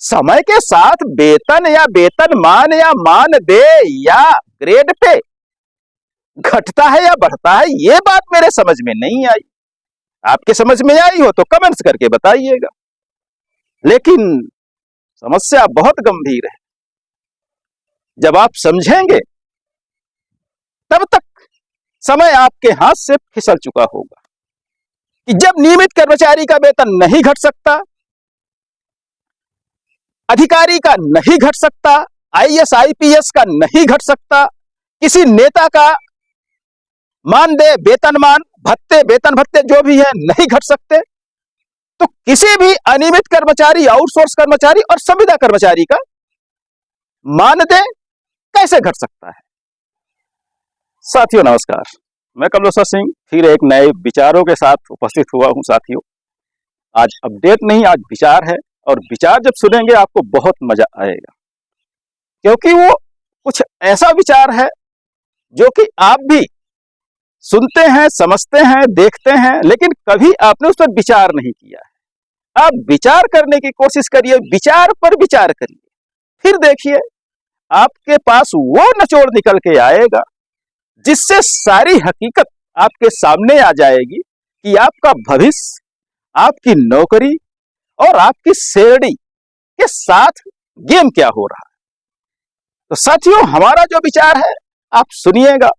समय के साथ वेतन या वेतनमान या मानदेय या ग्रेड पे घटता है या बढ़ता है, ये बात मेरे समझ में नहीं आई। आपके समझ में आई हो तो कमेंट्स करके बताइएगा। लेकिन समस्या बहुत गंभीर है। जब आप समझेंगे तब तक समय आपके हाथ से फिसल चुका होगा कि जब नियमित कर्मचारी का वेतन नहीं घट सकता, अधिकारी का नहीं घट सकता, आईएएस आईपीएस का नहीं घट सकता, किसी नेता का मानदेय वेतनमान भत्ते वेतन भत्ते जो भी है नहीं घट सकते, तो किसी भी अनियमित कर्मचारी, आउटसोर्स कर्मचारी और संविदा कर्मचारी का मानदेय कैसे घट सकता है। साथियों नमस्कार, मैं कमलेश्वर सिंह फिर एक नए विचारों के साथ उपस्थित हुआ हूं। साथियों, आज अपडेट नहीं, आज विचार है, और विचार जब सुनेंगे आपको बहुत मजा आएगा, क्योंकि वो कुछ ऐसा विचार है जो कि आप भी सुनते हैं, समझते हैं, देखते हैं, लेकिन कभी आपने उस पर विचार नहीं किया है। आप विचार करने की कोशिश करिए, विचार पर विचार करिए, फिर देखिए आपके पास वो निचोड़ निकल के आएगा जिससे सारी हकीकत आपके सामने आ जाएगी कि आपका भविष्य, आपकी नौकरी और आपकी सैलरी के साथ गेम क्या हो रहा है। तो साथियों, हमारा जो विचार है आप सुनिएगा।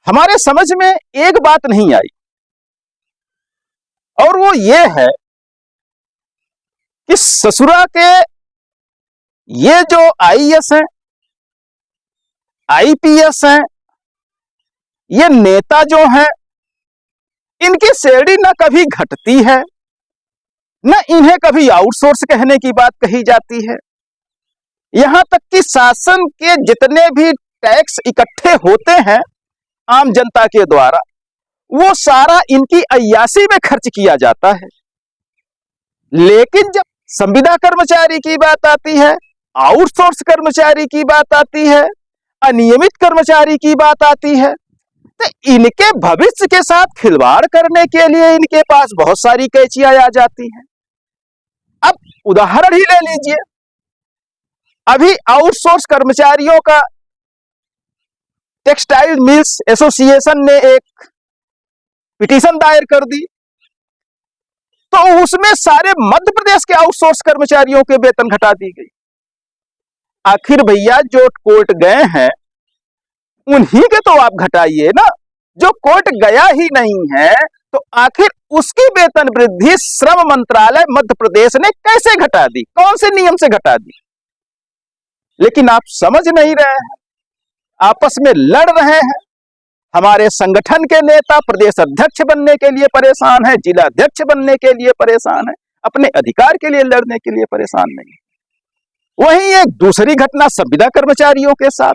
हमारे समझ में एक बात नहीं आई, और वो ये है कि ससुरा के ये जो आईएएस हैं, आईपीएस हैं, ये नेता जो हैं, इनकी सैलरी ना कभी घटती है, न इन्हें कभी आउटसोर्स कहने की बात कही जाती है। यहां तक कि शासन के जितने भी टैक्स इकट्ठे होते हैं आम जनता के द्वारा, वो सारा इनकी अय्यासी में खर्च किया जाता है। लेकिन जब संविदा कर्मचारी की बात आती है, आउटसोर्स कर्मचारी की बात आती है, अनियमित कर्मचारी की बात आती है, तो इनके भविष्य के साथ खिलवाड़ करने के लिए इनके पास बहुत सारी कैचियां आ जाती हैं। अब उदाहरण ही ले लीजिए, अभी आउटसोर्स कर्मचारियों का टेक्सटाइल मिल्स एसोसिएशन ने एक पिटीशन दायर कर दी, तो उसमें सारे मध्य प्रदेश के आउटसोर्स कर्मचारियों के वेतन घटा दी गई। आखिर भैया जो कोर्ट गए हैं उन्हीं के तो आप घटाइए ना। जो कोर्ट गया ही नहीं है तो आखिर उसकी वेतन वृद्धि श्रम मंत्रालय मध्य प्रदेश ने कैसे घटा दी, कौन से नियम से घटा दी। लेकिन आप समझ नहीं रहे हैं, आपस में लड़ रहे हैं। हमारे संगठन के नेता प्रदेश अध्यक्ष बनने के लिए परेशान है, जिला अध्यक्ष बनने के लिए परेशान है, अपने अधिकार के लिए लड़ने के लिए परेशान नहीं। वहीं एक दूसरी घटना संविदा कर्मचारियों के साथ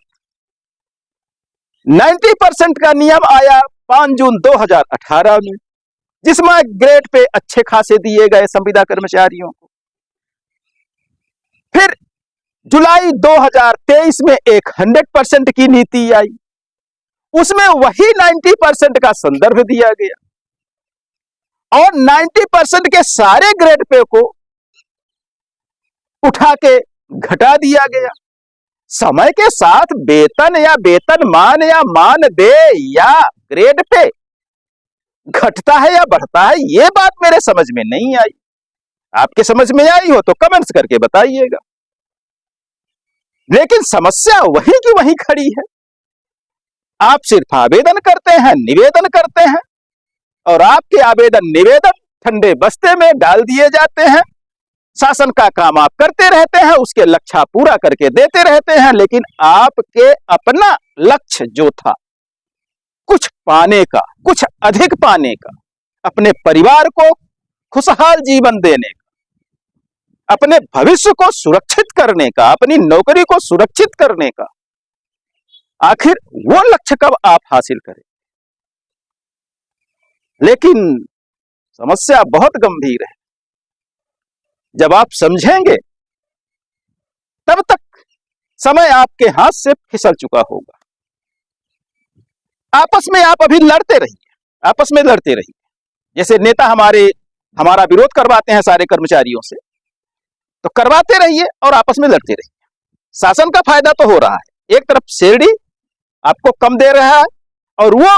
90% का नियम आया 5 जून 2018 में, जिसमें ग्रेड पे अच्छे खासे दिए गए संविदा कर्मचारियों को। फिर जुलाई 2023 में एक 100% की नीति आई, उसमें वही 90% का संदर्भ दिया गया और 90% के सारे ग्रेड पे को उठा के घटा दिया गया। समय के साथ वेतन या वेतनमान या मानदेय या ग्रेड पे घटता है या बढ़ता है, ये बात मेरे समझ में नहीं आई। आपके समझ में आई हो तो कमेंट्स करके बताइएगा। लेकिन समस्या वहीं की वहीं खड़ी है। आप सिर्फ आवेदन करते हैं, निवेदन करते हैं, और आपके आवेदन निवेदन ठंडे बस्ते में डाल दिए जाते हैं। शासन का काम आप करते रहते हैं, उसके लक्ष्य पूरा करके देते रहते हैं, लेकिन आपके अपना लक्ष्य जो था कुछ पाने का, कुछ अधिक पाने का, अपने परिवार को खुशहाल जीवन देने का, अपने भविष्य को सुरक्षित करने का, अपनी नौकरी को सुरक्षित करने का, आखिर वो लक्ष्य कब आप हासिल करें। लेकिन समस्या बहुत गंभीर है। जब आप समझेंगे तब तक समय आपके हाथ से फिसल चुका होगा। आपस में आप अभी लड़ते रहिए, आपस में लड़ते रहिए। जैसे नेता हमारा विरोध करवाते हैं सारे कर्मचारियों से, तो करवाते रहिए और आपस में लड़ते रहिए। शासन का फायदा तो हो रहा है, एक तरफ शेरडी आपको कम दे रहा है और वो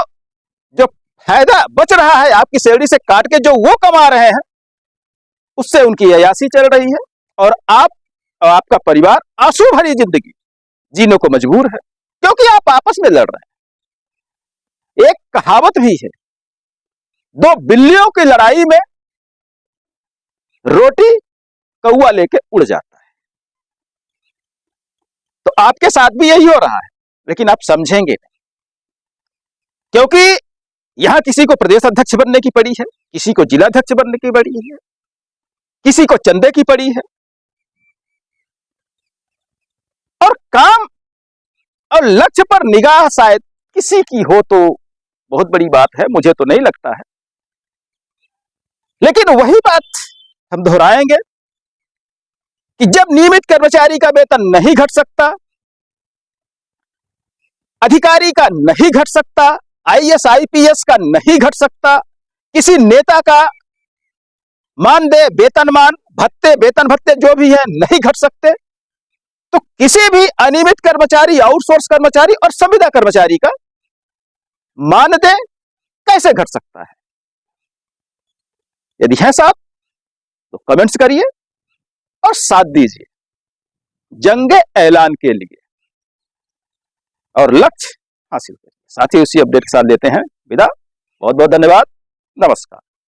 जो फायदा बच रहा है आपकी शेरडी से काट के जो वो कमा रहे हैं उससे उनकी अय्यासी चल रही है और आप और आपका परिवार आंसू भरी जिंदगी जीने को मजबूर है क्योंकि आप आपस में लड़ रहे हैं। एक कहावत भी है, दो बिल्लियों की लड़ाई में रोटी कौवा लेके उड़ जाता है। तो आपके साथ भी यही हो रहा है, लेकिन आप समझेंगे नहीं क्योंकि यहां किसी को प्रदेश अध्यक्ष बनने की पड़ी है, किसी को जिलाध्यक्ष बनने की पड़ी है, किसी को चंदे की पड़ी है और काम और लक्ष्य पर निगाह शायद किसी की हो तो बहुत बड़ी बात है, मुझे तो नहीं लगता है। लेकिन वही बात हम दोहराएंगे कि जब नियमित कर्मचारी का वेतन नहीं घट सकता, अधिकारी का नहीं घट सकता, आईएएस आईपीएस का नहीं घट सकता, किसी नेता का मानदेय वेतनमान भत्ते वेतन भत्ते जो भी है नहीं घट सकते, तो किसी भी अनियमित कर्मचारी, आउटसोर्स कर्मचारी और संविदा कर्मचारी का मानदेय कैसे घट सकता है? यदि है साहब तो कमेंट्स करिए और साथ दीजिए जंग ऐलान के लिए और लक्ष्य हासिल करिए। साथ ही उसी अपडेट के साथ लेते हैं विदा। बहुत बहुत धन्यवाद। नमस्कार।